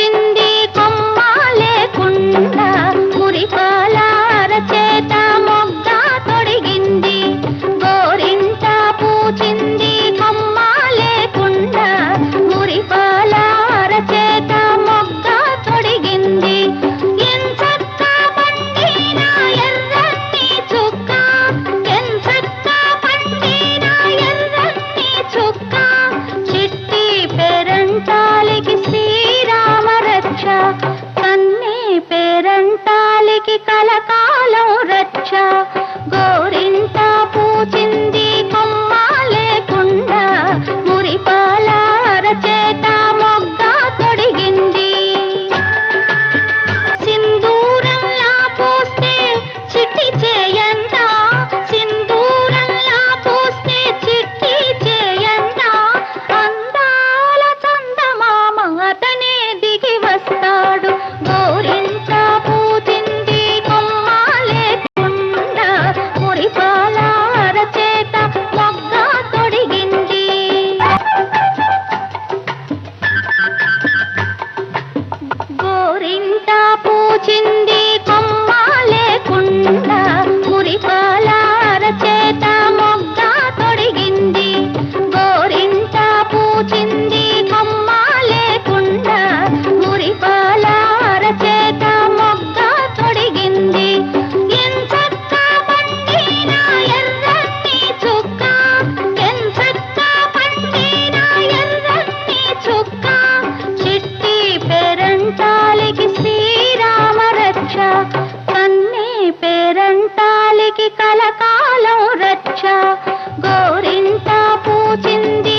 పూచింది కొమ్మ లేకుండా మురిపాల అరచేత మొగ్గ తొడిగింది గోరింట పూచింది కొమ్మ లేకుండా మురిపాల అరచేత మొగ్గ తొడిగింది ఎంచక్క పండిన ఎర్రని చుక్క ఎంచక్క పండిన ఎర్రని చుక్క చిట్టి పేరంటాలికి శ్రీరామ రక్ష కన్నే పేరంటాలికి కలకాలం రక్ష గోరింట పూచింది కొమ్మ లేకుండా మురిపాల అరచేత మొగ్గ తొడిగింది సింధూరంలా పూస్తే చిట్టి చేయంట సింధూరంలా పూస్తే చిట్టి చేయంట అందాల చందమామ అతనే దిగి వస్తాడు గోరింట పూచింది కొమ్మ లేకుండా మురిపాల అరచేత మొగ్గ తొడిగింది గోరింట పూచింది కొమ్మ లేకుండా మురిపాల అరచేత మొగ్గ తొడిగింది గోరింట పూచింది కొమ్మ లేకుండా మురిపాల అరచేత మొగ్గ తొడిగింది ఎంచక్క పండిన ఎర్రని చుక్క ఎంచక్క పండిన ఎర్రని చుక్క చిట్టి పేరంటాలికి శ్రీరామ రక్ష కన్నే పేరంటాలికి కలకాలం రక్ష గోరింట పూచింది